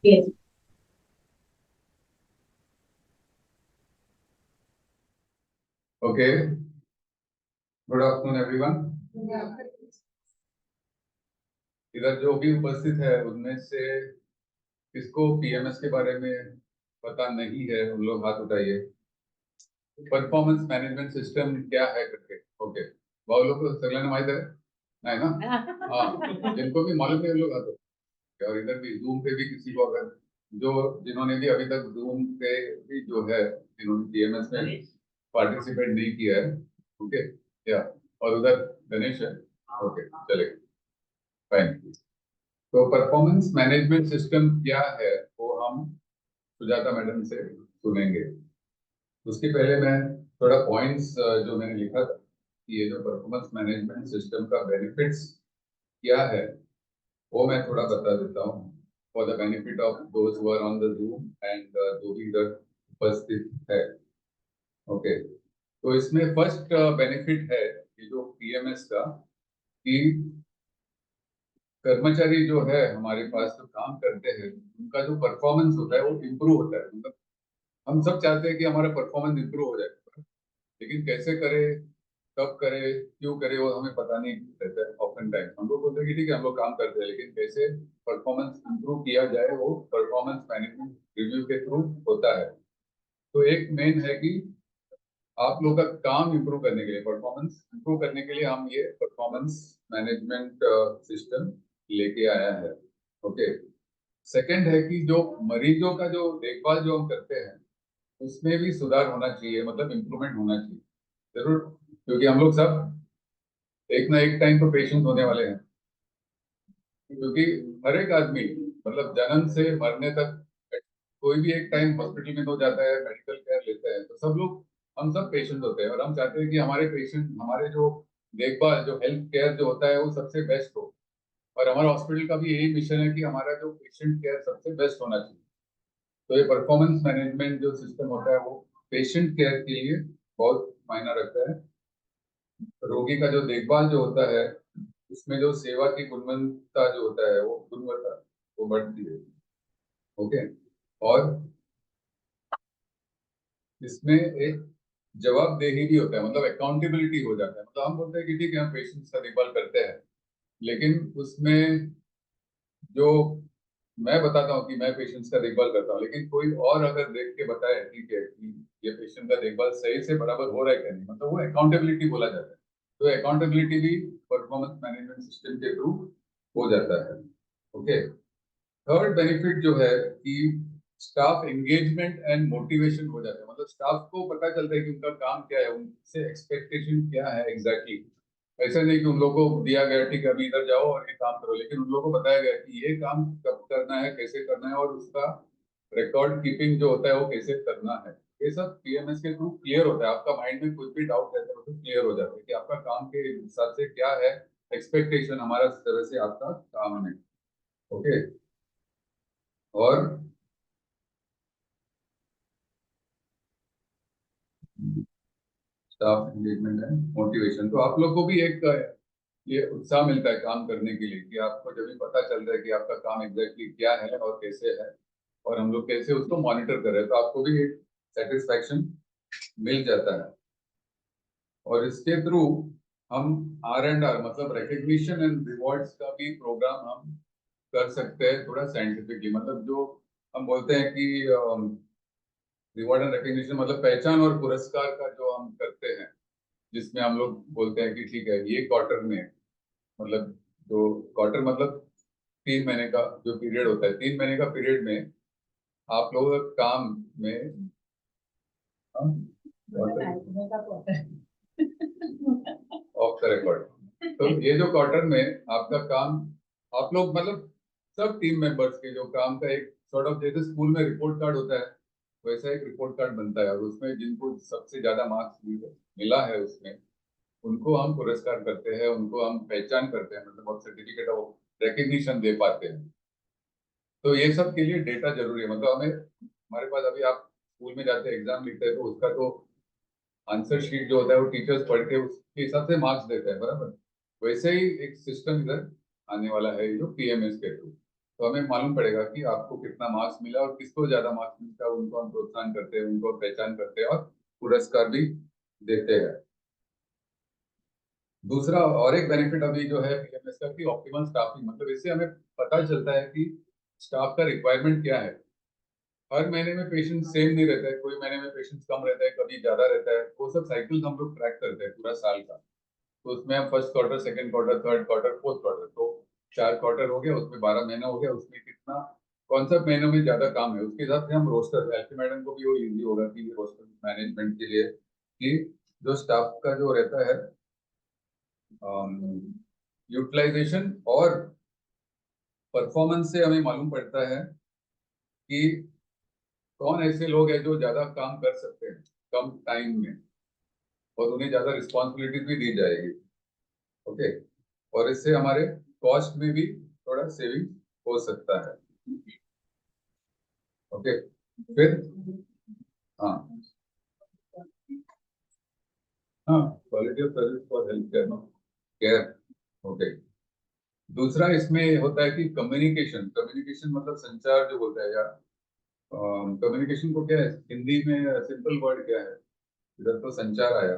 Yes. Okay. Good afternoon, everyone. इधर जो भी उपस्थित है उनमें से किसको पीएमएस के बारे में पता नहीं है उन लोग हाथ उठाइए। परफॉर्मेंस मैनेजमेंट सिस्टम क्या है करके। ओके, बहुत लोग को सगला माहित है नहीं ना? हाँ, जिनको भी मालूम है उन लोग हाथ उठाइए। और इधर भी जूम पे भी किसी को अगर जो जिन्होंने भी अभी तक जूम पे भी जो है जिन्होंने पीएमएस में पार्टिसिपेट नहीं किया है। ओके, या और उधर गणेश है। ओके, चलेगा, फाइन। तो परफॉर्मेंस मैनेजमेंट सिस्टम क्या है वो हम सुजाता मैडम से सुनेंगे। उसके पहले मैं थोड़ा पॉइंट्स जो मैंने लिखा था कि ये जो परफॉर्मेंस मैनेजमेंट सिस्टम का बेनिफिट्स क्या है वो मैं थोड़ा बता देता हूँ for the benefit of those who are on the Zoom and जो भी इधर उपस्थित है। ओके, तो इसमें फर्स्ट बेनिफिट है कि जो पीएमएस का कि कर्मचारी जो है हमारे पास जो काम करते हैं उनका जो परफॉर्मेंस होता है वो इम्प्रूव होता है। मतलब हम सब चाहते हैं कि हमारा परफॉर्मेंस इम्प्रूव हो जाए, लेकिन कैसे करे, कब करे, क्यों करे वो हमें पता नहीं रहता है। ऑफन टाइम हम लोग बोलते हैं कि ठीक है हम लोग काम करते हैं, लेकिन कैसे परफॉर्मेंस इम्प्रूव किया जाए वो परफॉर्मेंस मैनेजमेंट रिव्यू के थ्रू होता है। तो एक मेन है कि आप लोग का काम इम्प्रूव करने के लिए, परफॉर्मेंस इम्प्रूव करने के लिए हम ये परफॉर्मेंस मैनेजमेंट सिस्टम लेके आया है। ओके, सेकंड है कि जो मरीजों का जो देखभाल जो हम करते हैं उसमें भी सुधार होना चाहिए, मतलब इम्प्रूवमेंट होना चाहिए जरूर, क्योंकि हम लोग सब एक ना एक टाइम तो पेशेंट होने वाले हैं। क्योंकि हर एक आदमी मतलब जन्म से मरने तक कोई भी एक टाइम हॉस्पिटल में तो जाता है, मेडिकल केयर लेता है, तो सब लोग हम सब पेशेंट होते हैं और हम चाहते हैं कि हमारे पेशेंट, हमारे जो देखभाल जो हेल्थ केयर जो होता है वो सबसे बेस्ट हो। और हमारा हॉस्पिटल का भी यही मिशन है कि हमारा जो पेशेंट केयर सबसे बेस्ट होना चाहिए। तो ये परफॉर्मेंस मैनेजमेंट जो सिस्टम होता है वो पेशेंट केयर के लिए बहुत मायना रखता है। रोगी का जो देखभाल जो होता है उसमें जो सेवा की गुणवत्ता जो होता है वो गुणवत्ता वो बढ़ती है। ओके, और इसमें एक जवाबदेही भी होता है, मतलब अकाउंटेबिलिटी हो जाता है। मतलब हम बोलते हैं कि ठीक है हम पेशेंट्स का देखभाल करते हैं, लेकिन उसमें जो मैं बताता हूँ कि मैं पेशेंट्स का देखभाल करता हूँ, लेकिन कोई और अगर देख के बताए ठीक है कि ये पेशेंट का देखभाल सही से बराबर हो रहा है कि नहीं, मतलब वो अकाउंटेबिलिटी बोला जाता है। तो अकाउंटेबिलिटी भी परफॉर्मेंस मैनेजमेंट सिस्टम के थ्रू हो जाता है। ओके, थर्ड बेनिफिट जो है कि स्टाफ एंगेजमेंट एंड मोटिवेशन हो जाता है। मतलब स्टाफ को पता चलता है कि उनका काम क्या है, उनसे एक्सपेक्टेशन क्या है एग्जैक्टली। ऐसा नहीं कि उन लोगों को दिया गया ठीक है अभी इधर जाओ और ये काम करो, लेकिन उन लोगों को बताया गया कि ये काम कब करना है, कैसे करना है, और उसका रिकॉर्ड कीपिंग जो होता है वो कैसे करना है। ये सब पीएमएस के थ्रू क्लियर होता है। आपका माइंड में कुछ भी डाउट रहता है तो क्लियर हो जाता है कि आपका काम के हिसाब से क्या है, एक्सपेक्टेशन हमारा इस तरह से आपका काम है। ओके, और स्टाफ एंगेजमेंट एंड मोटिवेशन, तो आप लोग को भी एक ये उत्साह मिलता है काम करने के लिए कि आपको जब भी पता चल रहा है कि आपका काम एग्जैक्टली क्या है और कैसे है, और हम लोग कैसे उसको मॉनिटर कर रहे हैं, तो आपको भी एक सेटिस्फैक्शन मिल जाता है। और इसके थ्रू हम R&R मतलब रिकग्निशन एंड रिवॉर्ड्स का भी प्रोग्राम हम कर सकते हैं थोड़ा साइंटिफिकली। मतलब जो हम बोलते हैं कि रिवॉर्ड एंड रिकग्निशन मतलब पहचान और पुरस्कार का जो हम करते हैं, जिसमें हम लोग बोलते हैं कि ठीक है ये क्वार्टर में, मतलब जो क्वार्टर मतलब 3 महीने का जो पीरियड होता है, 3 महीने का पीरियड में आप लोगों का काम में ऑफ द रिकॉर्ड। तो ये जो क्वार्टर में आपका काम, आप लोग मतलब सब टीम मेंबर्स के जो काम का एक सॉर्ट ऑफ, जैसे स्कूल में रिपोर्ट कार्ड होता है वैसा एक रिपोर्ट कार्ड बनता है, और उसमें जिनको सबसे ज्यादा मार्क्स मिला है उसमें उनको हम पुरस्कार करते हैं, उनको हम पहचान करते हैं, मतलब बहुत सर्टिफिकेट ऑफ रिकग्निशन दे पाते हैं। तो ये सब के लिए डेटा जरूरी है। मतलब हमें, हमारे पास अभी आप स्कूल में जाते हैं एग्जाम लिखते हैं तो उसका तो आंसर शीट जो होता है वो टीचर्स पढ़ के उसके हिसाब से मार्क्स देते हैं, बराबर। वैसे ही एक सिस्टम इधर आने वाला है ये जो पीएमएस के थ्रू। तो हमें मालूम पड़ेगा कि आपको कितना मार्क्स मिला और किसको ज्यादा मार्क्स मिलता है, उनको हम प्रोत्साहन करते हैं, उनको पहचान करते हैं और पुरस्कार भी देते हैं। दूसरा और एक बेनिफिट अभी जो है पीएमएस का कि ऑप्टिमल स्टाफिंग, मतलब इससे हमें पता चलता है कि स्टाफ का रिक्वायरमेंट क्या है। हर महीने में पेशेंट सेम नहीं रहता है, कोई महीने में पेशेंट कम रहता है, कभी ज्यादा रहता है, वो सब साइकिल हम लोग ट्रैक करते हैं पूरा साल का। तो उसमें हम first quarter, second quarter, third quarter, fourth quarter, तो 4 क्वार्टर हो गया, उसमें 12 महीना हो गया, उसमें कितना कौन सा महीनों में ज्यादा काम है उसके हिसाब से हम रोस्टर, एल्फी मैडम को भी वो इजी होगा कि रोस्टर मैनेजमेंट के लिए कि जो स्टाफ का जो रहता है यूटिलाइजेशन और परफॉर्मेंस से हमें मालूम पड़ता है कि कौन ऐसे लोग हैं जो ज्यादा काम कर सकते हैं कम टाइम में, और उन्हें ज्यादा रिस्पॉन्सिबिलिटीज भी दी जाएगी। ओके, और इससे हमारे कॉस्ट में भी थोड़ा सेविंग हो सकता है। ओके, फिर हाँ हाँ, quality of service for health care, care. Okay, दूसरा इसमें होता है कि कम्युनिकेशन। कम्युनिकेशन मतलब संचार जो बोलता है, या कम्युनिकेशन को क्या है हिंदी में, सिंपल वर्ड क्या है, इधर तो संचार आया,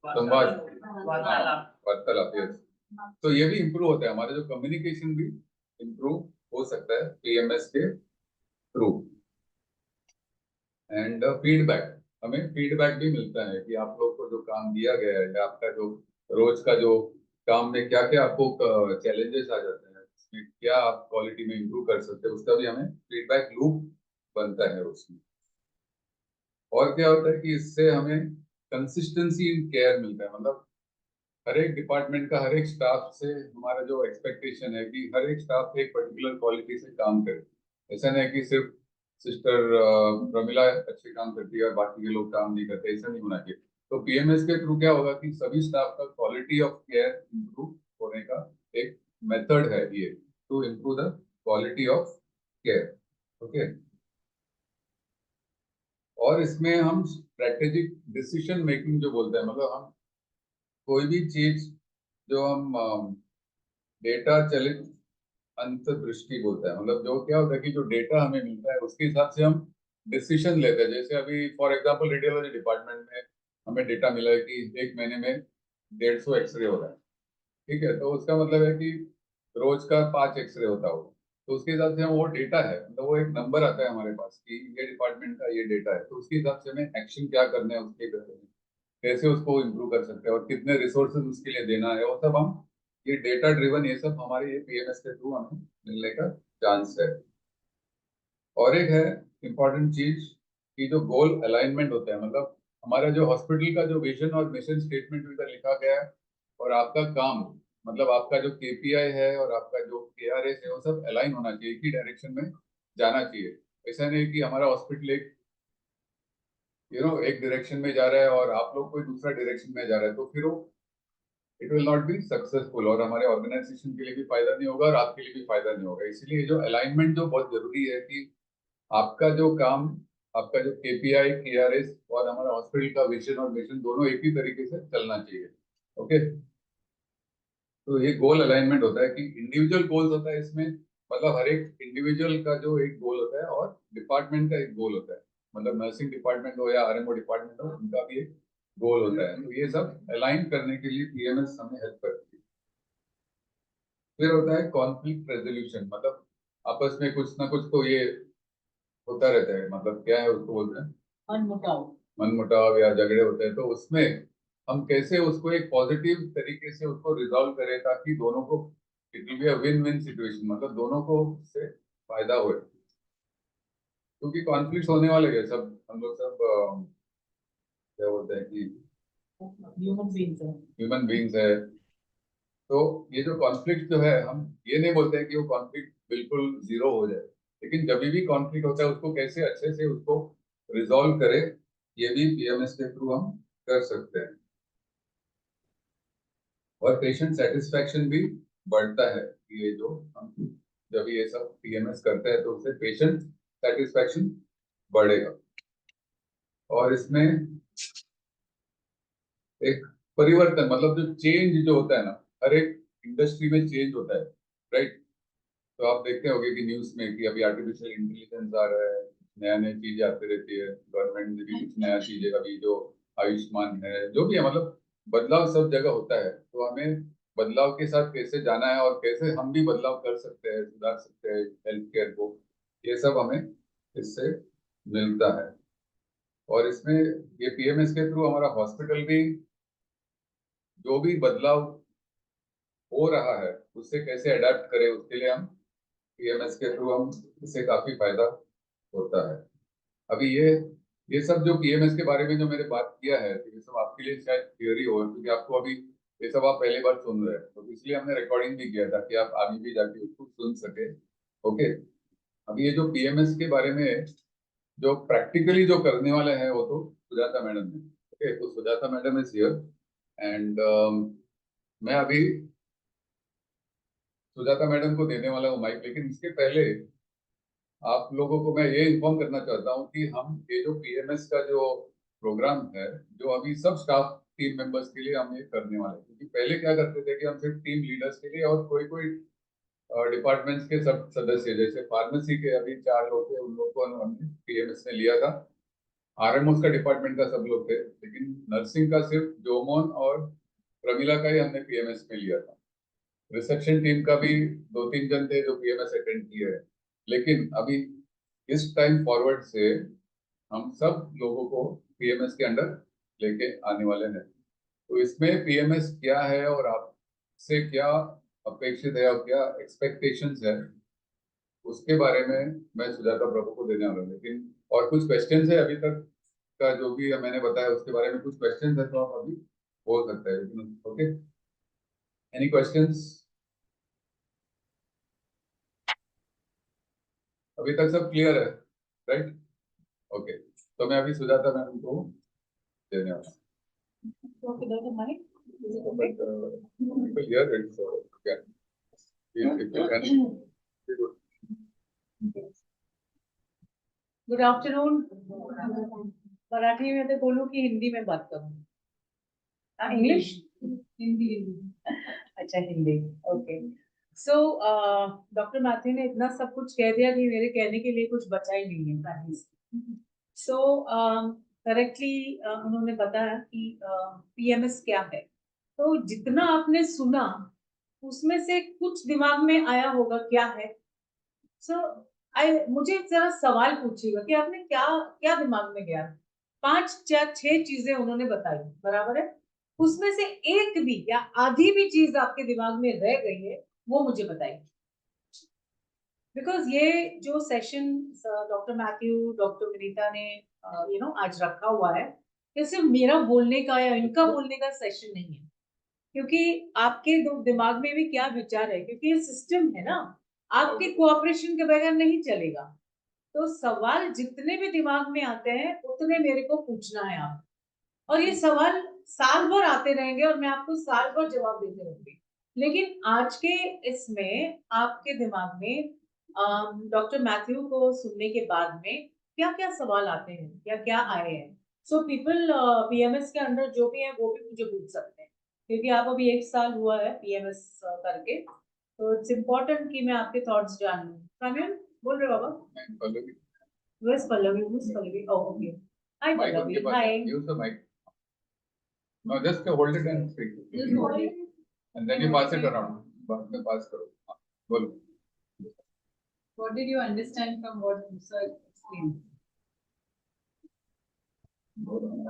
संवाद, वार्तालाप, यस। तो ये भी इम्प्रूव होता है, हमारा जो कम्युनिकेशन भी इम्प्रूव हो सकता है पीएमएस के थ्रू। एंड फीडबैक, हमें फीडबैक भी मिलता है कि आप लोग को जो काम दिया गया है, या आपका जो रोज का जो काम में क्या क्या आपको चैलेंजेस आ जाते हैं, उसमें क्या आप क्वालिटी में इम्प्रूव कर सकते हैं, उसका भी हमें फीडबैक लूप बनता है उसमें। और क्या होता है कि इससे हमें कंसिस्टेंसी इन केयर मिलता है, मतलब हर एक डिपार्टमेंट का, हर एक स्टाफ से हमारा जो एक्सपेक्टेशन है कि हर एक स्टाफ एक पर्टिकुलर क्वालिटी से काम करे। ऐसा नहीं है कि सिर्फ सिस्टर प्रमिला अच्छे काम करती है और बाकी के लोग काम नहीं करते, ऐसा नहीं होना चाहिए। तो पीएमएस के थ्रू क्या होगा कि सभी स्टाफ का क्वालिटी ऑफ केयर इंप्रूव होने का एक मेथड है ये, to improve the quality of care. Okay, और इसमें हम स्ट्रेटेजिक डिसीजन मेकिंग जो बोलते हैं, मतलब हम कोई भी चीज जो हम डेटा चलित अंतर्दृष्टि बोलता है, मतलब जो क्या होता है कि जो डेटा हमें मिलता है उसके हिसाब से हम डिसीजन लेते हैं। जैसे अभी फॉर एग्जांपल रेडियोलॉजी डिपार्टमेंट में हमें डेटा मिला है कि एक महीने में 150 एक्सरे हो रहा है, ठीक है, तो उसका मतलब है कि रोज का 5 एक्सरे होता हो, तो उसके हिसाब से हम, वो डेटा है, मतलब वो एक नंबर आता है हमारे पास कि ये डिपार्टमेंट का ये डेटा है, तो उसके हिसाब से हमें एक्शन क्या करना है उसके बारे में, कैसे उसको इम्प्रूव कर सकते हैं और कितने रिसोर्सेज उसके लिए देना है, वो सब हम, ये डेटा ड्रिवन, ये सब हमारे ये पीएमएस के थ्रू हमें मिलने का चांस है। और एक है इम्पोर्टेंट चीज कि जो गोल अलाइनमेंट होता है, मतलब हमारा जो हॉस्पिटल का जो विजन और मिशन स्टेटमेंट इधर लिखा गया है, और आपका काम, मतलब आपका जो केपीआई है और आपका जो केआरएस है, वो सब अलाइन होना चाहिए, एक ही डायरेक्शन में जाना चाहिए। ऐसा नहीं कि हमारा हॉस्पिटल एक एक डायरेक्शन में जा रहा है और आप लोग कोई दूसरा डायरेक्शन में जा रहा है, तो फिर वो it will not be successful, और हमारे ऑर्गेनाइजेशन के लिए भी फायदा नहीं होगा और आपके लिए भी फायदा नहीं होगा। इसीलिए जो अलाइनमेंट जो बहुत जरूरी है कि आपका जो काम, आपका जो केपीआई, केआरएस और हमारा हॉस्पिटल का विजन और मिशन दोनों एक ही तरीके से चलना चाहिए। ओके, तो ये गोल अलाइनमेंट होता है कि इंडिविजुअल गोल्स होता है इसमें, मतलब हर एक इंडिविजुअल का जो एक गोल होता है और डिपार्टमेंट का एक गोल होता है, मतलब नर्सिंग डिपार्टमेंट हो या आरएमओ डिपार्टमेंट हो, उनका भी एक गोल होता है। तो ये सब अलाइन करने के लिए पीएमएस हमें हेल्प करती है। फिर होता है कॉन्फ्लिक्ट रेजोल्यूशन, मतलब आपस में कुछ ना कुछ तो ये होता रहता है, मतलब क्या है उसको बोलते हैं, मनमुटाव, मनमुटाव या झगड़े होते हैं, तो उसमें हम कैसे उसको एक पॉजिटिव तरीके से उसको रिजॉल्व करें ताकि दोनों को, it will be a win win situation, मतलब दोनों को उससे फायदा हो, क्योंकि कॉन्फ्लिक्ट होने वाले हैं सब, हम लोग सब क्या बोलते हैं कि ह्यूमन बींग्स है। तो ये जो कॉन्फ्लिक्ट जो है, हम ये नहीं बोलते हैं कि वो कॉन्फ्लिक्ट बिल्कुल जीरो हो जाए, लेकिन जब भी कॉन्फ्लिक्ट होता है उसको कैसे अच्छे से उसको रिजॉल्व करें, ये भी पीएमएस के थ्रू हम कर सकते हैं। और पेशेंट सेटिस्फेक्शन भी बढ़ता है, ये जो हम जब ये सब पीएमएस करते हैं तो उससे पेशेंट सेटिस्फेक्शन बढ़ेगा। और इसमें एक परिवर्तन, मतलब जो चेंज जो होता है ना, हर एक इंडस्ट्री में चेंज होता है, राइट? तो आप देखते होंगे कि न्यूज में कि अभी आर्टिफिशियल इंटेलिजेंस आ रहा है, नया नया चीजें आती रहती है, गवर्नमेंट ने भी कुछ नया चीजें, अभी जो आयुष्मान है, जो भी है, मतलब बदलाव सब जगह होता है। तो हमें बदलाव के साथ कैसे जाना है और कैसे हम भी बदलाव कर सकते हैं, सुधार सकते हैं हेल्थ केयर को, ये सब हमें इससे मिलता है। और इसमें ये पीएमएस के थ्रू हमारा हॉस्पिटल भी जो भी बदलाव हो रहा है उससे कैसे अडेप्ट करें, उसके लिए हम पीएमएस के थ्रू हम इससे काफी फायदा होता है। अभी ये सब जो पीएमएस के बारे में जो मैंने बात किया है, तो ये सब आपके लिए शायद थियोरी हो, क्योंकि आपको अभी ये सब आप पहली बार सुन रहे हैं, तो इसलिए हमने रिकॉर्डिंग भी किया था कि आप आगे भी जाके उसको सुन सके। ओके। अभी ये जो पीएमएस के बारे में जो प्रैक्टिकली जो करने वाले हैं वो तो सुजाता मैडम है। ओके, तो Sujata madam is here and मैं अभी सुजाता मैडम को देने वाला हूँ माइक, लेकिन इसके पहले आप लोगों को मैं ये इन्फॉर्म करना चाहता हूँ कि हम ये जो पीएमएस का जो प्रोग्राम है, जो अभी सब स्टाफ टीम मेंबर्स के लिए हम ये करने वाले हैं, क्योंकि पहले क्या करते थे कि हम सिर्फ टीम लीडर्स के लिए और कोई कोई डिपार्टमेंट्स के सब सदस्य, जैसे फार्मेसी के अभी 4 लोग थे, उन लोग को हमने पीएमएस में लिया था। आरएमओस का डिपार्टमेंट का सब लोग थे, लेकिन नर्सिंग का सिर्फ जोमोन और प्रमिला का ही हमने पीएमएस में लिया था। रिसेप्शन टीम का भी 2-3 जन थे जो पीएमएस अटेंड किए हैं। लेकिन अभी इस टाइम फॉरवर्ड से हम सब लोगों को पीएमएस के अंडर लेके आने वाले हैं। तो इसमें पीएमएस क्या है और आपसे क्या अपेक्षित है और क्या एक्सपेक्टेशंस है, उसके बारे में मैं सुजाता प्रभु को देने वाला हूँ। लेकिन और कुछ क्वेश्चंस है अभी तक का जो भी मैंने बताया उसके बारे में कुछ क्वेश्चंस है तो आप अभी बोल सकते हैं, लेकिन ओके, एनी क्वेश्चंस? अभी तक सब क्लियर है, राइट? ओके, तो मैं अभी सुजाता मैम को देने वाला So without a mic, is it हूँ। okay? People hear it, so yeah, if you can, be good. Good afternoon. Marathi में तो बोलूं कि हिंदी में बात करूं? इंग्लिश? हिंदी। अच्छा, Hindi. Okay. So doctor Matthew ने इतना सब कुछ कह दिया कि मेरे कहने के लिए कुछ बचा ही नहीं है। सो करेक्टली उन्होंने बताया कि पीएमएस क्या है। तो जितना आपने सुना उसमें से कुछ दिमाग में आया होगा क्या है। सो मुझे जरा सवाल पूछिएगा कि आपने क्या क्या दिमाग में गया। 5 या 6 चीजें उन्होंने बताई, बराबर है। उसमें से एक भी या आधी भी चीज आपके दिमाग में रह गई है, वो मुझे बताइए। बिकॉज ये जो session doctor Matthew, doctor Vinita ने आज रखा हुआ है, ये सिर्फ मेरा बोलने का या इनका बोलने का सेशन नहीं है, क्योंकि आपके दिमाग में भी क्या विचार है, क्योंकि ये सिस्टम है ना, आपके कोऑपरेशन के बगैर नहीं चलेगा। तो सवाल जितने भी दिमाग में आते हैं उतने मेरे को पूछना है आप, और ये सवाल साल भर आते रहेंगे और मैं आपको साल भर जवाब देते रहूंगी। लेकिन आज के इसमें आपके दिमाग में डॉक्टर मैथ्यू को सुनने के बाद में क्या क्या सवाल आते हैं या क्या आए हैं। सो पीपल पीएमएस के अंडर जो भी है वो भी मुझे पूछ सकते हैं, क्योंकि आप अभी 1 साल हुआ है पीएमएस करके, तो इट्स इम्पोर्टेंट कि मैं आपके थॉट्स जान लूं। काम्यान बोल रहे हो बाबा? Pallavi, Where's Pallavi? Who's Pallavi? Oh, okay. Hi, mic Pallavi. उनके पास है, Hi. use the mic. No, just hold it and speak. Just hold it. And then you pass it around. बाद में pass करो। हाँ, बोलो। What did you understand from what Musa explained? Talking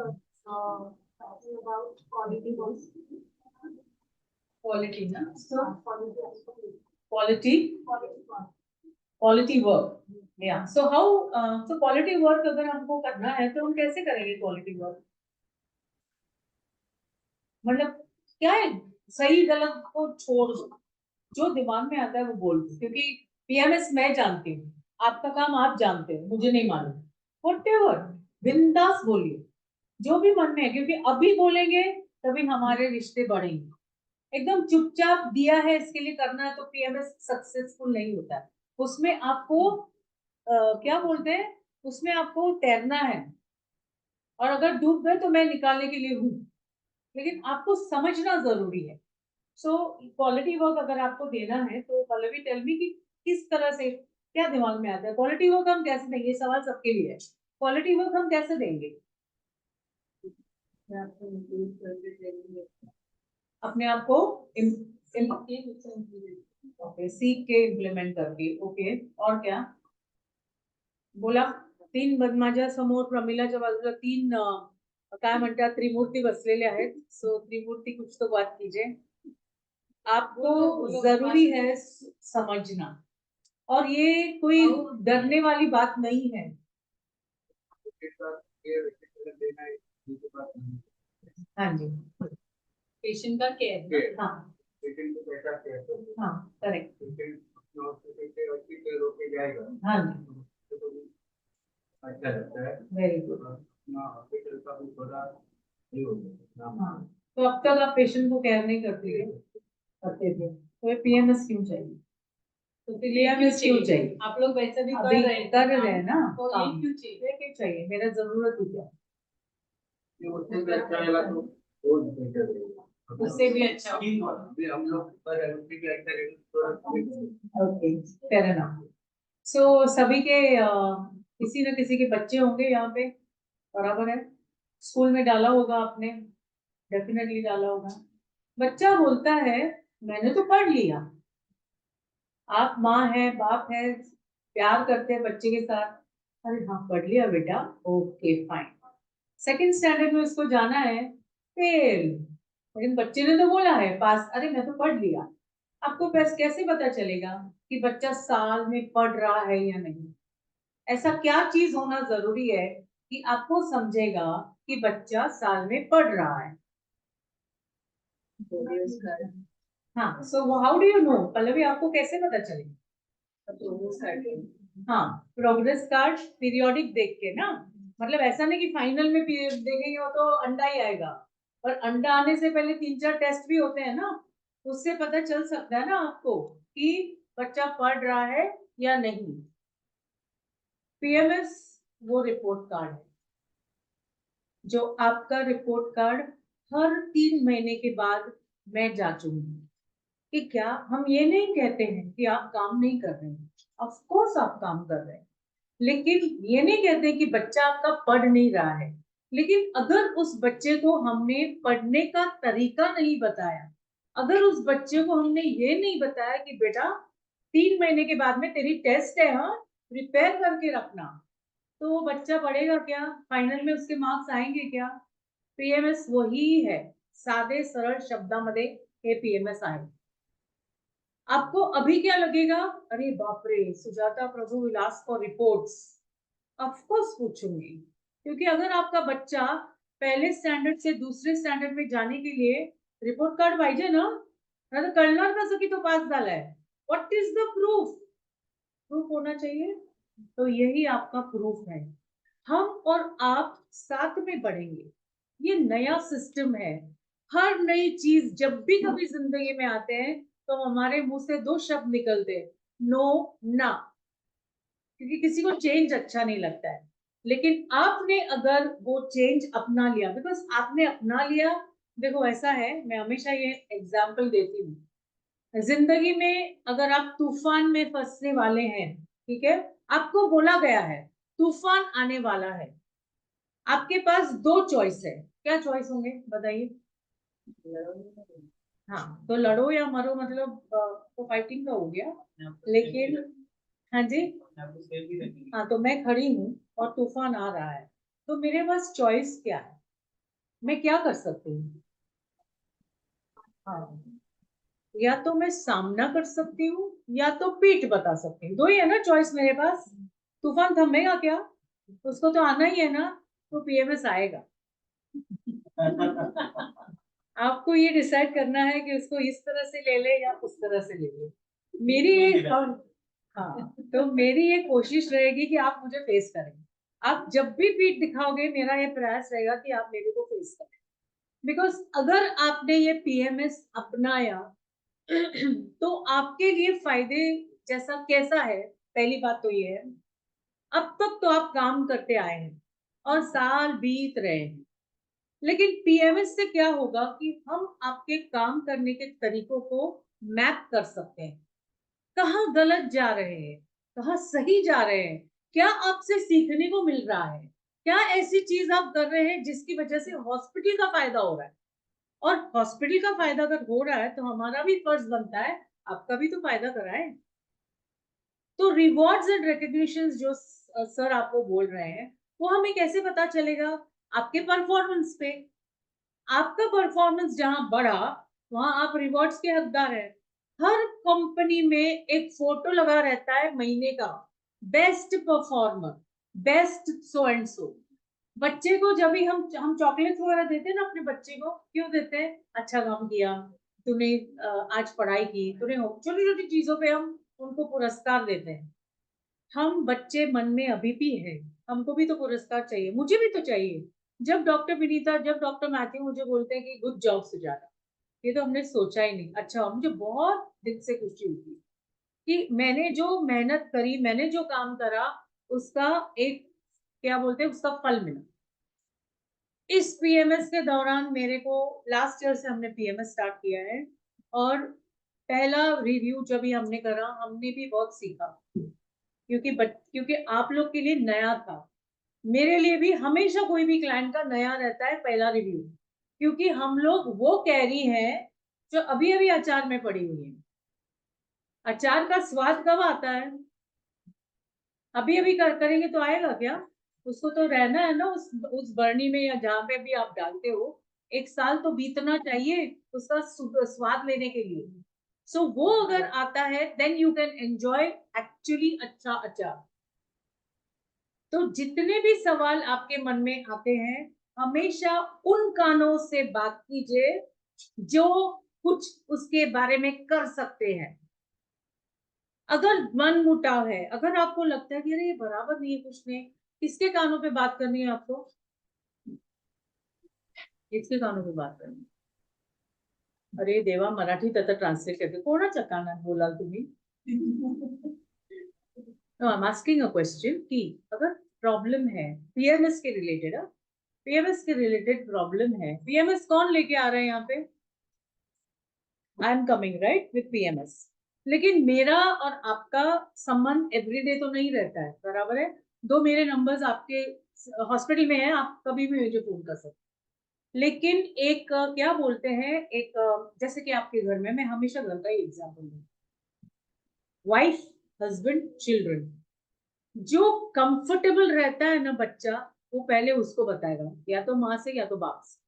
about quality work. Quality, na? So, Quality. quality work. Yeah. So how? So quality work अगर हमको करना है तो हम कैसे करेंगे quality work? मतलब क्या है, सही गलत को छोड़ दो, जो दिमाग में आता है वो बोल दो, क्योंकि पीएमएस मैं जानती हूँ, आपका काम आप जानते हो, मुझे नहीं मालूम। व्हाटएवर, बिंदास बोलिए जो भी मन में है, क्योंकि अभी बोलेंगे तभी हमारे रिश्ते बढ़ेंगे। एकदम चुपचाप दिया है इसके लिए करना है तो पीएमएस सक्सेसफुल नहीं होता है। उसमें आपको क्या बोलते हैं, उसमें आपको तैरना है, और अगर डूब गए तो मैं निकालने के लिए हूँ, लेकिन आपको समझना जरूरी है। सो क्वालिटी वर्क अगर आपको देना है तो पल्लवी टेल मी कि किस तरह से, क्या दिमाग में आता है क्वालिटी वर्क हम कैसे देंगे? ये सवाल सबके लिए है, क्वालिटी वर्क हम कैसे देंगे? अपने आप को ओके, सीख के इम्प्लीमेंट करके, ओके, और क्या बोला? तीन माझ्या समोर प्रमिलाच्या बाजूला तीन काय म्हणतात त्रिमूर्ती बसलेले आहेत, सो त्रिमूर्ती कुछ तो बात कीजिए। आपको जरूरी है समझना, और ये कोई डरने वाली बात नहीं है। हाँ जी, पेशेंट का केयर। हाँ हाँ, करेक्ट, हाँ जी, अच्छा लगता है। Very good. हॉस्पिटल का भी थोड़ा हाँ, तो अब तक आप पेशेंट को केयर नहीं करते थे? करते थे, तो ये पीएमएस क्यों चाहिए? तो फिर पीएमएस क्यों चाहिए? आप लोग वैसे भी अभी कर रहे काम, हैं ना तो ये काम। क्यों चाहिए? ये क्यों चाहिए? मेरा जरूरत ही क्या? उससे भी अच्छा रहेगा तो और बेहतर रहेगा। उससे भी अच्छा अभी हम लोग पर उससे भी अच्छा रहेगा। Okay, fair enough. सो सभी के किसी न किसी के बच्चे होंगे यहाँ पे, बराबर है? स्कूल में डाला होगा आपने, डेफिनेटली डाला होगा। बच्चा बोलता है मैंने तो पढ़ लिया। आप माँ है, बाप है, प्यार करते हैं बच्चे के साथ, अरे हाँ पढ़ लिया बेटा, ओके फाइन। सेकंड स्टैंडर्ड में उसको जाना है, फेल। लेकिन बच्चे ने तो बोला है पास, अरे मैं तो पढ़ लिया। आपको कैसे पता चलेगा कि बच्चा साल में पढ़ रहा है या नहीं? ऐसा क्या चीज होना जरूरी है कि आपको समझेगा कि बच्चा साल में पढ़ रहा है? हाँ, so how do you know Pallavi, आपको कैसे पता चलेगा? हाँ, प्रोग्रेस कार्ड पीरियोडिक देख के ना, मतलब ऐसा नहीं कि फाइनल में देखेंगे वो तो अंडा ही आएगा, और अंडा आने से पहले 3-4 टेस्ट भी होते हैं ना, उससे पता चल सकता है ना आपको कि बच्चा पढ़ रहा है या नहीं। पीएमएस वो रिपोर्ट कार्ड है जो आपका रिपोर्ट कार्ड हर 3 महीने के बाद मैं जांचूंगी कि क्या, हम ये नहीं कहते हैं कि आप काम नहीं कर रहे हैं, ऑफ कोर्स आप काम कर रहे हैं, लेकिन ये नहीं कहते कि बच्चा आपका पढ़ नहीं रहा है। लेकिन अगर उस बच्चे को हमने पढ़ने का तरीका नहीं बताया, अगर उस बच्चे को हमने ये नहीं बताया कि बेटा 3 महीने के बाद में तेरी टेस्ट है, हाँ प्रिपेयर करके रखना, तो वो बच्चा पढ़ेगा क्या? फाइनल में उसके मार्क्स आएंगे क्या? पीएमएस वही है, साधे सरळ शब्दामध्ये हे पीएमएस आहे। आपको अभी क्या लगेगा, अरे बाप रे सुजाता प्रभु विलास फॉर रिपोर्ट्स, ऑफ कोर्स पूछूंगी, क्योंकि अगर आपका बच्चा पहले स्टँडर्ड से दुसरे स्टँडर्ड में जाने के लिए रिपोर्ट कार्ड पाहिजे ना, तर कळणार कसं की तो पास झालाय? What is the proof? Proof होना चाहिए, तो यही आपका प्रूफ है। हम और आप साथ में बढ़ेंगे, ये नया सिस्टम है। हर नई चीज जब भी कभी जिंदगी में आते हैं तो हमारे मुंह से 2 शब्द निकलते हैं, नो ना, क्योंकि किसी को चेंज अच्छा नहीं लगता है। लेकिन आपने अगर वो चेंज अपना लिया, बिकॉज आपने अपना लिया, देखो ऐसा है, मैं हमेशा ये एग्जाम्पल देती हूँ, जिंदगी में अगर आप तूफान में फंसने वाले हैं, ठीक है, आपको बोला गया है तूफान आने वाला है, आपके पास 2 चॉइस है, क्या चॉइस होंगे बताइए? हाँ, तो लड़ो या मरो, मतलब तो फाइटिंग का हो गया, लेकिन हाँ जी, हाँ तो मैं खड़ी हूँ और तूफान आ रहा है, तो मेरे पास चॉइस क्या है, मैं क्या कर सकती हूँ? हाँ, या तो मैं सामना कर सकती हूँ या तो पीठ बता सकती हूँ, 2 ही है ना चॉइस मेरे पास। तूफान थमेगा क्या? उसको तो आना ही है ना, तो पीएमएस आएगा। आपको ये डिसाइड करना है कि उसको इस तरह से ले ले या उस तरह से ले ले। मेरी ये हाँ, तो मेरी ये कोशिश रहेगी कि आप मुझे फेस करें। आप जब भी पीठ दिखाओगे, मेरा ये प्रयास रहेगा कि आप मेरे को फेस करें, बिकॉज अगर आपने ये पीएमएस अपनाया तो आपके लिए फायदे जैसा कैसा है, पहली बात तो ये है, अब तक तो आप काम करते आए हैं और साल बीत रहे हैं, लेकिन पीएमएस से क्या होगा कि हम आपके काम करने के तरीकों को मैप कर सकते हैं, कहाँ गलत जा रहे हैं, कहाँ सही जा रहे हैं, क्या आपसे सीखने को मिल रहा है, क्या ऐसी चीज आप कर रहे हैं जिसकी वजह से हॉस्पिटल का फायदा हो रहा है। और हॉस्पिटल का फायदा अगर हो रहा है तो हमारा भी फर्ज बनता है आपका भी तो फायदा कराए। तो रिवॉर्ड्स एंड रिकग्निशन जो सर आपको बोल रहे हैं वो हमें कैसे पता चलेगा? आपके परफॉर्मेंस पे। आपका परफॉर्मेंस जहां बढ़ा वहां आप रिवॉर्ड्स के हकदार हैं। हर कंपनी में एक फोटो लगा रहता है महीने का, best performer, best so and so. बच्चे को जब भी हम चॉकलेट्स वगैरह देते हैं ना अपने बच्चे को, क्यों देते हैं? अच्छा काम किया तूने, आज पढ़ाई की तूने, छोटी छोटी चीजों पे हम उनको पुरस्कार देते हैं। हम बच्चे मन में अभी भी है, हमको भी तो पुरस्कार चाहिए, मुझे भी तो चाहिए। जब डॉक्टर विनीता, जब डॉक्टर मैथ्यू मुझे बोलते हैं कि गुड जॉब सुजाता, ये तो हमने सोचा ही नहीं। अच्छा, मुझे बहुत दिल से खुशी हुई कि मैंने जो मेहनत करी, मैंने जो काम करा, उसका एक, क्या बोलते हैं, उसका फल मिला। इस पीएमएस के दौरान मेरे को, लास्ट ईयर से हमने पीएमएस स्टार्ट किया है, और पहला रिव्यू जब भी हमने करा हमने भी बहुत सीखा, क्योंकि आप लोग के लिए नया था। मेरे लिए भी हमेशा कोई भी क्लाइंट का नया रहता है पहला रिव्यू, क्योंकि हम लोग वो कैरी हैं जो अभी अभी अचार में पड़ी हुई है। अचार का स्वाद कब आता है? अभी अभी करेंगे तो आएगा क्या? उसको तो रहना है ना उस बरनी में या जहाँ पे भी आप डालते हो, एक साल तो बीतना चाहिए उसका स्वाद लेने के लिए। सो वो अगर आता है then you can enjoy actually अच्छा अचार। तो जितने भी सवाल आपके मन में आते हैं, हमेशा उन कानों से बात कीजिए जो कुछ उसके बारे में कर सकते हैं। अगर मन मुटाव है, अगर आपको लगता है कि अरे ये बराबर नहीं है, कुछ नहीं, किसके कानों पे बात करनी है आपको? किसके कानों पे बात करनी है? अरे देवा, मराठी तथा ट्रांसलेट करके कोणाच्या कानात बोलाल तुम्ही? I am asking a question कि अगर प्रॉब्लम है पीएमएस के रिलेटेड, पीएमएस के रिलेटेड प्रॉब्लम है, पीएमएस कौन लेके आ रहे हैं यहाँ पे? I am coming right with PMS. लेकिन मेरा और आपका संबंध एवरीडे तो नहीं रहता है, बराबर है। दो मेरे नंबर्स आपके हॉस्पिटल में है, आप कभी भी मुझे फोन कर सकते। लेकिन एक क्या बोलते हैं, एक जैसे कि आपके घर में, मैं हमेशा घर का ही एग्जाम्पल दूँ, वाइफ, हस्बैंड, चिल्ड्रन, जो कंफर्टेबल रहता है ना बच्चा, वो पहले उसको बताएगा, या तो माँ से या तो बाप से।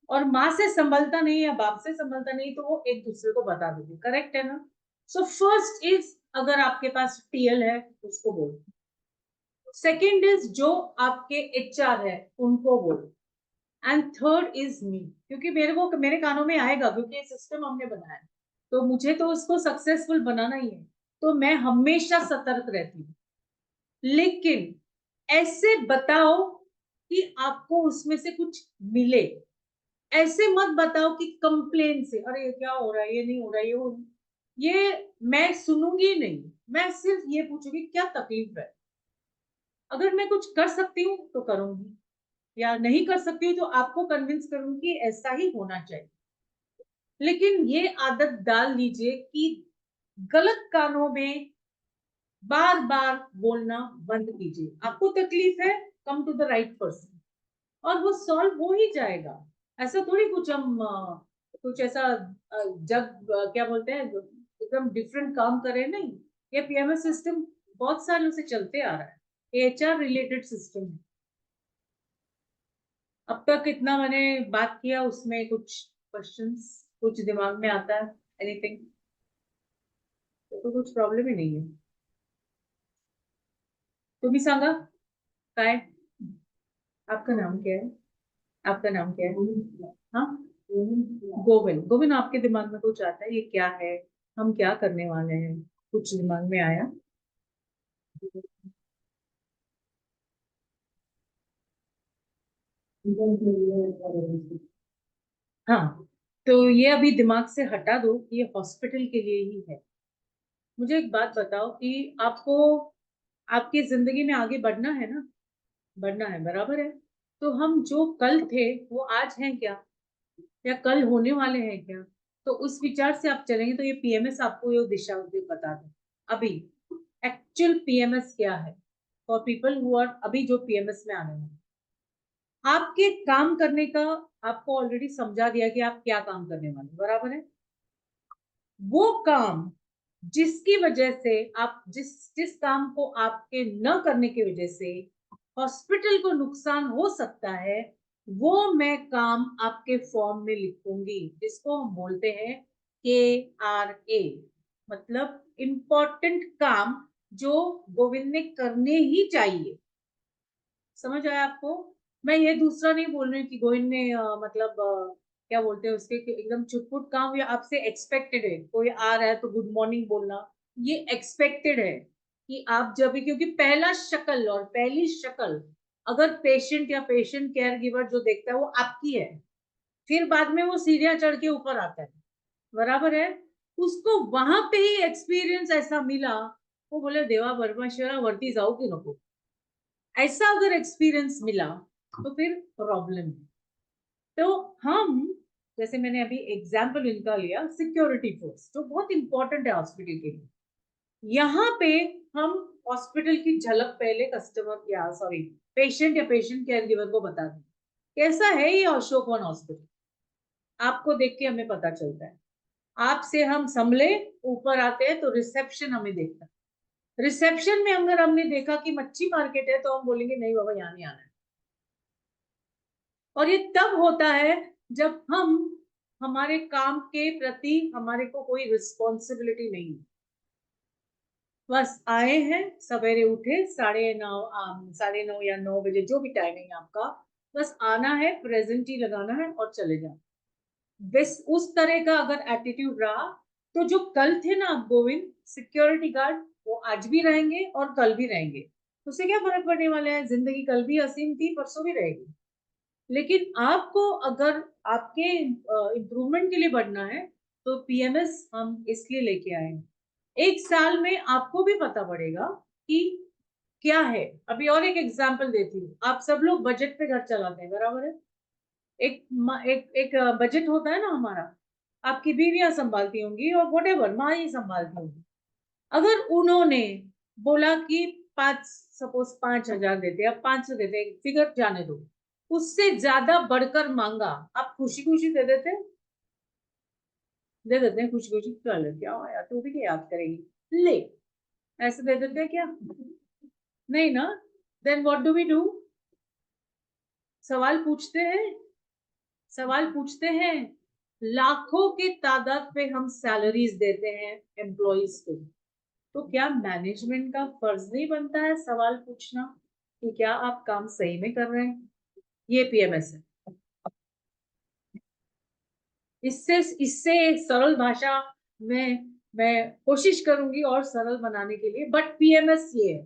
और माँ से संभलता नहीं या बाप से संभलता नहीं तो वो एक दूसरे को बता देंगे, करेक्ट है ना? सो फर्स्ट इज, अगर आपके पास टीएल है उसको बोलो। सेकंड इज जो आपके एचआर है उनको बोलो। एंड थर्ड इज मी, क्योंकि मेरे कानों में आएगा, क्योंकि ये सिस्टम हमने बनाया है, तो मुझे तो उसको सक्सेसफुल बनाना ही है। तो मैं हमेशा सतर्क रहती हूँ, लेकिन ऐसे बताओ कि आपको उसमें से कुछ मिले। ऐसे मत बताओ कि कंप्लेन से, अरे ये क्या हो रहा है, ये नहीं हो रहा है, ये मैं सुनूंगी नहीं। मैं सिर्फ ये पूछूंगी क्या तकलीफ है। अगर मैं कुछ कर सकती हूँ तो करूंगी, या नहीं कर सकती हूँ तो आपको कन्विंस करूंगी ऐसा ही होना चाहिए। लेकिन ये आदत डाल लीजिए कि गलत कानों में बार बार बोलना बंद कीजिए। आपको तकलीफ है, come to the right person, और वो सॉल्व हो ही जाएगा। ऐसा थोड़ी कुछ हम कुछ ऐसा जब क्या बोलते हैं, एकदम डिफरेंट काम करें, नहीं। ये पीएमएस सिस्टम बहुत सालों से चलते आ रहा है, एचआर रिलेटेड सिस्टम है। अब तक इतना मैंने बात किया, उसमें कुछ क्वेश्चंस कुछ दिमाग में आता है, एनीथिंग? तो कुछ प्रॉब्लम ही नहीं है। तुम्ही सांगा काय? आपका नाम क्या है? आपका नाम क्या है? हाँ, गोविंद। गोविंद, आपके दिमाग में कुछ आता है, ये क्या है, हम क्या करने वाले हैं? कुछ दिमाग में आया? हाँ, तो ये अभी दिमाग से हटा दो कि ये हॉस्पिटल के लिए ही है। मुझे एक बात बताओ कि आपको आपकी जिंदगी में आगे बढ़ना है ना? बढ़ना है, बराबर है। तो हम जो कल थे वो आज हैं क्या, या कल होने वाले हैं क्या? तो उस विचार से आप चलेंगे तो ये पीएमएस आपको ये दिशा बता दे। अभी एक्चुअल पीएमएस क्या है फॉर पीपल हु आर अभी जो पीएमएस में आने हैं। आपके काम करने का आपको ऑलरेडी समझा दिया कि आप क्या काम करने वाले, बराबर है? वो काम जिसकी वजह से आप जिस जिस काम को आपके न करने की वजह से हॉस्पिटल को नुकसान हो सकता है, वो मैं काम आपके फॉर्म में लिखूंगी, जिसको हम बोलते हैं KRA, मतलब इम्पोर्टेंट काम जो गोविंद ने करने ही चाहिए। समझ आया आपको? मैं ये दूसरा नहीं बोल रही कि गोविंद ने मतलब क्या बोलते हैं उसके कि एकदम छुटपुट काम या आपसे एक्सपेक्टेड है, कोई आ रहा है तो गुड मॉर्निंग बोलना, ये एक्सपेक्टेड है कि आप जब भी, क्योंकि पहला शक्ल और पहली शक्ल अगर पेशेंट या पेशेंट केयर गिवर जो देखता है वो आपकी है, फिर बाद में वो सीढ़ियां चढ़ के ऊपर आता है, बराबर है? उसको वहां पे ही एक्सपीरियंस ऐसा मिला, वो बोले देवा परमेश्वरा वरती जाओ की नको, ऐसा अगर एक्सपीरियंस मिला तो फिर प्रॉब्लम है। तो हम, जैसे मैंने अभी एग्जाम्पल इनका लिया सिक्योरिटी फोर्स, जो बहुत इंपॉर्टेंट है हॉस्पिटल के लिए, यहाँ पे हम हॉस्पिटल की झलक पहले कस्टमर या सॉरी पेशेंट या पेशेंट केयर गिवर को बता दें कैसा है ये अशोक वन हॉस्पिटल। आपको देख के हमें पता चलता है, आपसे हम संभले ऊपर आते हैं तो रिसेप्शन हमें देखता है। रिसेप्शन में अगर हमने देखा कि मच्छी मार्केट है तो हम बोलेंगे नहीं बाबा यहाँ नहीं आना है। और ये तब होता है जब हम हमारे काम के प्रति हमारे को कोई रिस्पॉन्सिबिलिटी नहीं है, बस आए हैं सवेरे उठे 9:30 या 9 बजे जो भी टाइमिंग आपका, बस आना है प्रेजेंट ही लगाना है और चले जाना। बस उस तरह का अगर एटीट्यूड रहा तो जो कल थे ना गोविंद सिक्योरिटी गार्ड, वो आज भी रहेंगे और कल भी रहेंगे। उससे क्या फर्क पड़ने वाला है, जिंदगी कल भी हसीन थी परसों भी रहेगी। लेकिन आपको अगर आपके इम्प्रूवमेंट के लिए बढ़ना है तो पीएमएस हम इसलिए लेके आए हैं। एक साल में आपको भी पता पड़ेगा कि क्या है। अभी और एक एग्जांपल देती हूँ, आप सब लोग बजट पे घर चलाते हैं, बराबर है? एक बजट होता है ना हमारा, आपकी बीवियां संभालती होंगी और वोटेवर माँ ही संभालती होंगी। अगर उन्होंने बोला कि 5,000 देते, अब 500 देते, फिगर जाने दो, उससे ज्यादा बढ़कर मांगा, आप खुशी खुशी दे देते? दे देते हैं खुशी खुशी, चल क्या हुआ यार तू भी क्या याद करेगी ले, ऐसे दे देते हैं क्या? नहीं ना। Then what do we do? सवाल पूछते हैं, सवाल पूछते हैं। लाखों की तादाद पे हम सैलरीज देते हैं एम्प्लॉइज को, तो क्या मैनेजमेंट का फर्ज नहीं बनता है सवाल पूछना कि क्या आप काम सही में कर रहे हैं? ये पीएमएस है। इससे इससे सरल भाषा में मैं कोशिश करूंगी और सरल बनाने के लिए, बट पीएमएस ये है।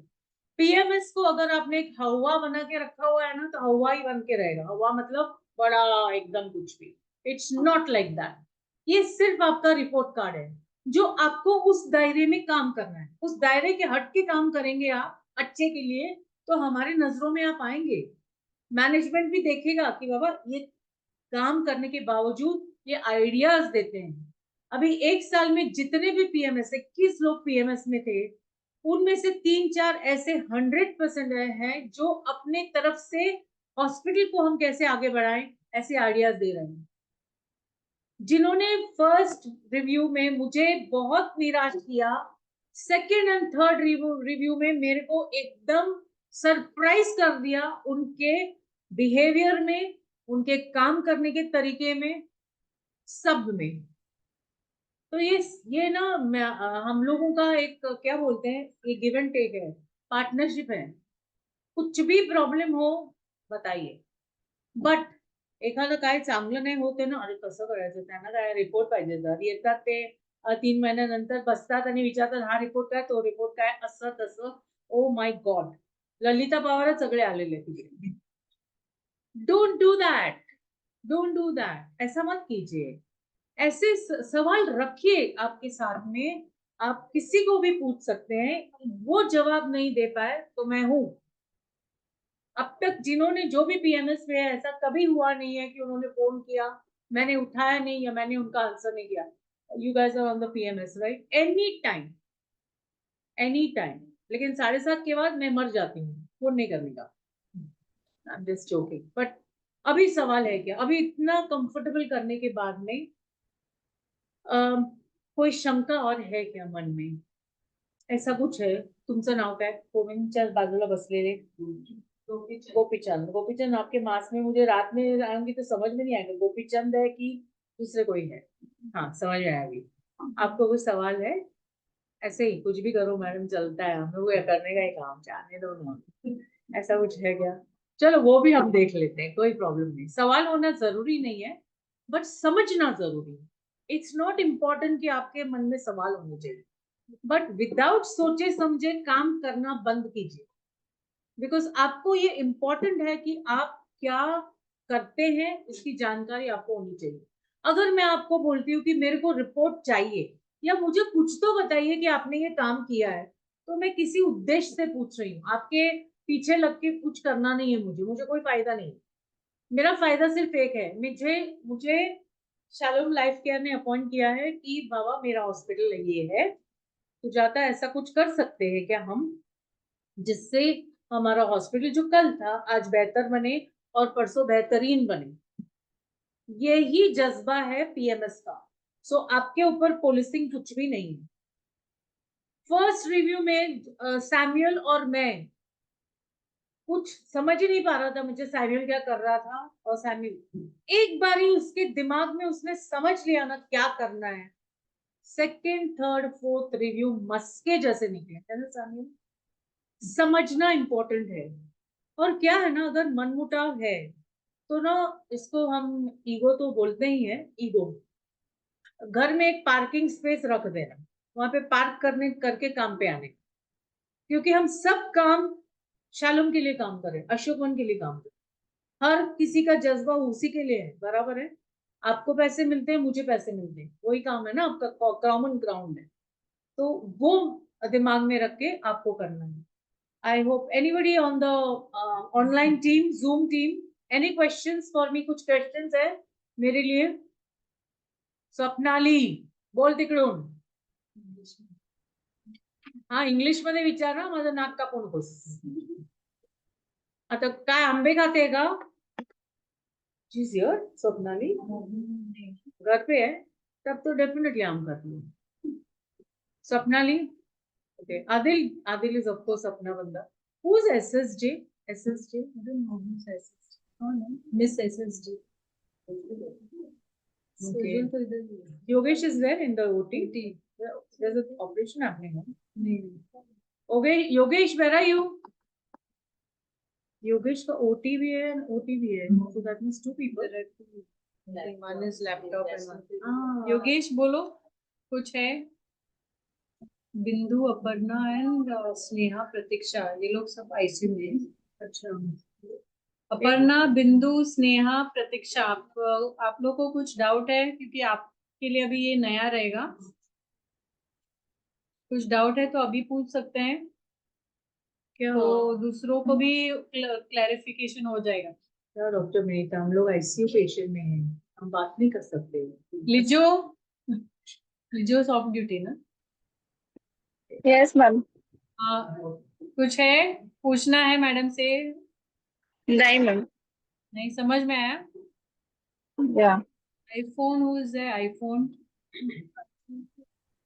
पीएमएस को अगर आपने एक हवा बना के रखा हुआ है ना तो हवा ही बन के रहेगा। हवा मतलब बड़ा एकदम कुछ भी, इट्स नॉट लाइक दैट। ये सिर्फ आपका रिपोर्ट कार्ड है जो आपको उस दायरे में काम करना है। उस दायरे के हट के काम करेंगे आप अच्छे के लिए तो हमारे नजरों में आप आएंगे। मैनेजमेंट भी देखेगा कि बाबा ये काम करने के बावजूद ये आइडियाज देते हैं। अभी एक साल में जितने भी पीएमएस 21 लोग पीएमएस में थे, उनमें से 3-4 ऐसे 100% हैं जो अपने तरफ से हॉस्पिटल को हम कैसे आगे बढ़ाएं ऐसे आइडियाज दे रहे हैं। जिन्होंने फर्स्ट रिव्यू में मुझे बहुत निराश किया, सेकंड एंड थर्ड रिव्यू में मेरे को एकदम सरप्राइज कर दिया उनके बिहेवियर में, उनके काम करने के तरीके में, सब में। तो ये ना हम लोगों का एक क्या बोलते हैं, ये गिव एंड टेक है, पार्टनरशिप है। कुछ भी प्रॉब्लम हो बताइए, बट एखादं काय चांगलं नाही होते ना, अरे कसं करायचं, त्यांना काय रिपोर्ट पाहिजे, जर येतात ते 3 महिन्यानंतर बसतात आणि विचारतात हा रिपोर्ट काय तो रिपोर्ट काय, असं तसं। ओ माय गॉड, ललिता पवारच सगळे आलेले तिकडे। Don't do that, don't do that, ऐसा मत कीजिए। ऐसे सवाल रखिए आपके साथ में, आप किसी को भी पूछ सकते हैं। वो जवाब नहीं दे पाए तो मैं हूं, अब तक जिन्होंने जो भी पीएमएस में है, ऐसा कभी हुआ नहीं है कि उन्होंने फोन किया, मैंने उठाया नहीं या मैंने उनका आंसर नहीं किया. You guys are on the PMS right, any time. लेकिन 7:30 के बाद मैं मर जाती हूँ फोन नहीं करने का. I am just joking. But अभी सवाल है क्या, अभी इतना कंफर्टेबल करने के बाद में कोई शंका और है क्या मन में, ऐसा कुछ है? तुमचं नाव काय? गोविंदच्या बाजूला बसलेले गोपीचंद. गोपीचंद, आपके मास में मुझे रात में आऊंगी तो समझ में नहीं आएगा गोपीचंद है कि दूसरे कोई है. हाँ समझ में आएगी. आपको कुछ सवाल है? ऐसे ही कुछ भी करो मैडम, चलता है, हम लोग ये करने का ही काम, जाने दो ना. ऐसा कुछ है क्या? चलो वो भी हम देख लेते हैं, कोई प्रॉब्लम नहीं. सवाल होना जरूरी नहीं है, बट समझना जरूरी है. इट्स नॉट इम्पोर्टेंट कि आपके मन में सवाल होने चाहिए, बट विदाउट सोचे समझे काम करना बंद कीजिए. बिकॉज आपको ये इम्पोर्टेंट है कि आप क्या करते हैं, इसकी जानकारी आपको होनी चाहिए. अगर मैं आपको बोलती हूँ कि मेरे को रिपोर्ट चाहिए या मुझे कुछ तो बताइए कि आपने ये काम किया है, तो मैं किसी उद्देश्य से पूछ रही हूँ. आपके पीछे लग के कुछ करना नहीं है, मुझे कोई फायदा नहीं. मेरा फायदा सिर्फ एक है, मुझे मुझे शालोम लाइफ केयर ने अपॉइंट किया है कि बाबा मेरा हॉस्पिटल ये है, तो जाता ऐसा कुछ कर सकते हैं क्या हम, जिससे हमारा हॉस्पिटल जो कल था आज बेहतर बने और परसों बेहतरीन बने. यही जज्बा है पीएमएस का. सो आपके ऊपर पॉलिसिंग कुछ भी नहीं है. फर्स्ट रिव्यू में सैमुअल और मैं कुछ समझ ही नहीं पा रहा था मुझे सैमुअल क्या कर रहा था, और सैमुअल एक बार ही उसके दिमाग में उसने समझ लिया ना क्या करना है. Second third fourth review Maske जैसे निकले है ना सैमुअल. समझना इंपॉर्टेंट है. और क्या है ना, अगर मनमुटाव है तो ना, इसको हम ईगो तो बोलते ही है. ईगो, घर में एक पार्किंग स्पेस रख देना, वहां पे पार्क करने करके काम पे आने. क्योंकि हम सब काम शालम के लिए काम करें, अशोकवन के लिए काम करें. हर किसी का जज्बा उसी के लिए है, बराबर है. आपको पैसे मिलते हैं, मुझे पैसे मिलते हैं, वही काम है ना आपका, कॉमन ग्राउंड है. तो वो दिमाग में रख के आपको करना है. I hope anybody on the online team, Zoom team, any questions for me? कुछ questions है मेरे लिए? स्वप्नाली, बोल तिकडून. हा इंग्लिश मध्ये विचार ना, माझं नाक कापू नकोस. आता काय आंबे खाते का? She's here, Swapnali. घर पे है, तब तो डेफिनेटली आम खाती है. Swapnali. Okay, Adil is of course अपना बंदा. Who's SSJ? SSJ? I don't know who's SSJ. Oh no, Miss SSJ. Okay. Yogesh is there in the OT. There's an operation happening. Okay, Yogesh, where are you? Yogesh का OT भी है, OT भी है. So that means two people. One is laptop and one. Yogesh बोलो, कुछ है? बिंदु, Aparna and Sneha, प्रतीक्षा, ये लोग सब आईसीयू में हैं. अच्छा. अपर्णा, बिंदु, स्नेहा, प्रतीक्षा. आप लोग को कुछ डाउट है? क्योंकि आपके लिए अभी ये नया रहेगा. कुछ डाउट है तो अभी पूछ सकते हैं, क्या तो दूसरों को भी क्लैरिफिकेशन हो जाएगा. क्या डॉक्टर मेहता, हम लोग आईसीयू पेशेंट में हैं, हम बात नहीं कर सकते. लिजो, लिजो ऑफ ड्यूटी ना. Yes ma'am. हाँ, कुछ है पूछना है मैडम से? नहीं मैम. नहीं समझ में आया? Yeah. IPhone, who is there? IPhone,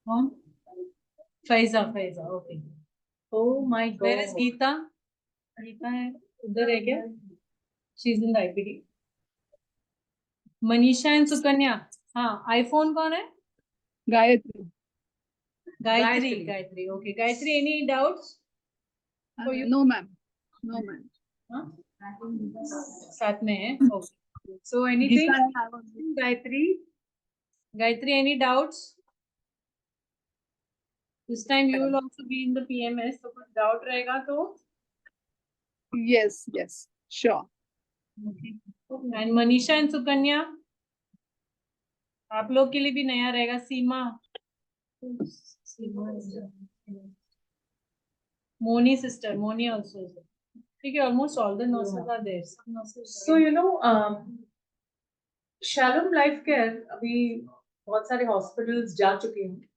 कौन? Faiza, Faiza, okay. Oh my where is god. Geeta? Geeta है उधर है क्या? She is in the IPD. Manisha and Sukanya. हाँ, आईफोन कौन है? Gayatri. Gayatri, Gayatri, okay. Gayatri, any doubts? No ma'am. No ma'am. साथ में है, okay. So anything, Gayatri? Gayatri, any doubts? This time you will also be in the PMS, तो कुछ डाउट रहेगा तो. Yes yes sure. And Manisha and Sukanya, आप लोग के लिए भी नया रहेगा. सीमा, मोनी सिस्टर, मोनी ऑल्सो. ठीक है, almost all the nurses are there. Some nurses are So you know, Shailam life care अभी बहुत सारे हॉस्पिटल्स जा चुके हैं,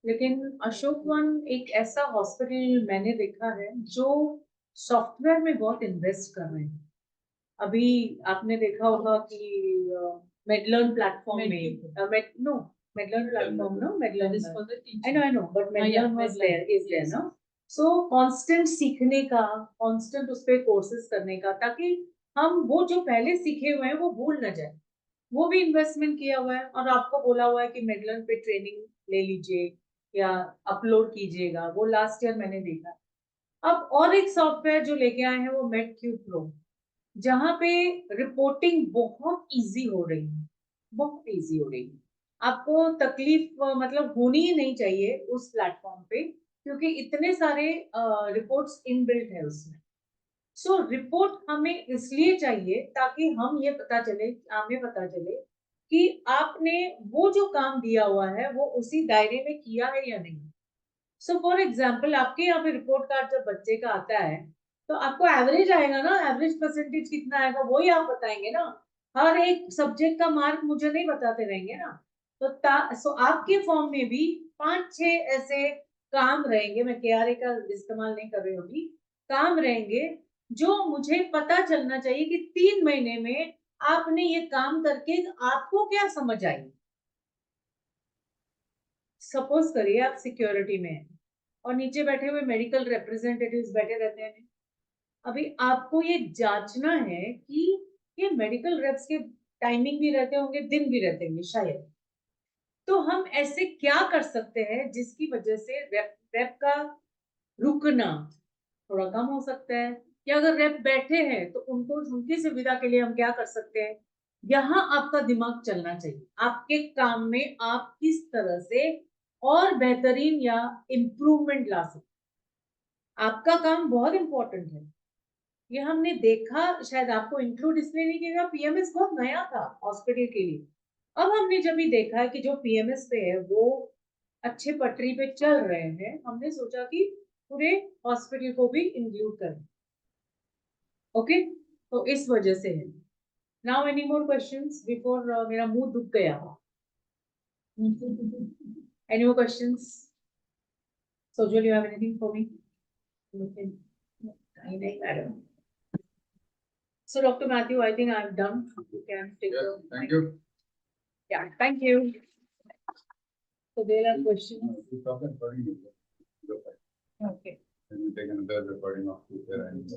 लेकिन अशोक वन एक ऐसा हॉस्पिटल मैंने देखा है जो सॉफ्टवेयर में बहुत इन्वेस्ट कर रहे हैं। अभी आपने देखा होगा कि मेडलर्न प्लेटफॉर्म में Medlearn platform no that is Medlearn for the I teaching. know, but yeah, Medlan was Medlan. there, is there, Yes. no? So constant सीखने का, constant उस पे कोर्सेज करने का, ताकि हम वो जो पहले सीखे हुए हैं वो भूल न जाए। वो भी इन्वेस्टमेंट किया हुआ है और आपको बोला हुआ है कि मेडलन पे ट्रेनिंग ले लीजिए या अपलोड कीजिएगा। वो लास्ट ईयर मैंने देखा। अब और एक सॉफ्टवेयर जो लेके आए हैं वो मेडक्यूब प्रो, जहाँ पे रिपोर्टिंग बहुत इजी हो रही है, बहुत इजी हो रही है। आपको तकलीफ मतलब होनी ही नहीं चाहिए उस प्लेटफॉर्म पे, क्योंकि इतने सारे रिपोर्ट्स इनबिल्ट है उसमें। सो रिपोर्ट हमें इसलिए चाहिए ताकि हमें पता चले कि आपने वो जो काम दिया हुआ है वो उसी दायरे में किया है या नहीं। सो फॉर एग्जाम्पल आपके यहाँ पे रिपोर्ट कार्ड जब बच्चे का आता है तो आपको एवरेज आएगा ना, एवरेज परसेंटेज कितना आएगा वही आप बताएंगे ना। हर एक सब्जेक्ट का मार्क मुझे नहीं बताते रहेंगे ना। तो सो आपके फॉर्म में भी 5-6 ऐसे काम रहेंगे, मैं KRA का इस्तेमाल नहीं कर रही हूँ अभी, काम रहेंगे जो मुझे पता चलना चाहिए कि 3 महीने में आपने ये काम करके आपको क्या समझ आई। सपोज करिए आप सिक्योरिटी में हैं और नीचे बैठे हुए मेडिकल रिप्रेजेंटेटिव्स बैठे रहते हैं। अभी आपको ये जांचना है कि ये मेडिकल रेप्स के टाइमिंग भी रहते होंगे, दिन भी रहते होंगे शायद। तो हम ऐसे क्या कर सकते हैं जिसकी वजह से रेप का रुकना थोड़ा कम हो सकता है, या अगर रेप बैठे हैं तो उनको उनकी सुविधा के लिए हम क्या कर सकते हैं। यहाँ आपका दिमाग चलना चाहिए आपके काम में, आप किस तरह से और बेहतरीन या इम्प्रूवमेंट ला सकते। आपका काम बहुत इंपॉर्टेंट है। ये हमने देखा, शायद आपको इंक्लूड इसलिए नहीं किया, PMS बहुत नया था हॉस्पिटल के लिए। अब हमने जब भी देखा है कि जो PMS पे है वो अच्छे पटरी पे चल रहे हैं, हमने सोचा कि पूरे हॉस्पिटल को भी इंक्लूड करें। ओके, तो इस वजह से है। Now any more questions before मेरा मुंह दुख गया। Any more questions? सोजल, you have anything for me? नहीं madam. So Dr. Matthew, I think I'm done. You can take Yes, the thank you. Yeah, thank you. So there are questions. You stop the recording. Okay. Then we take another recording of future and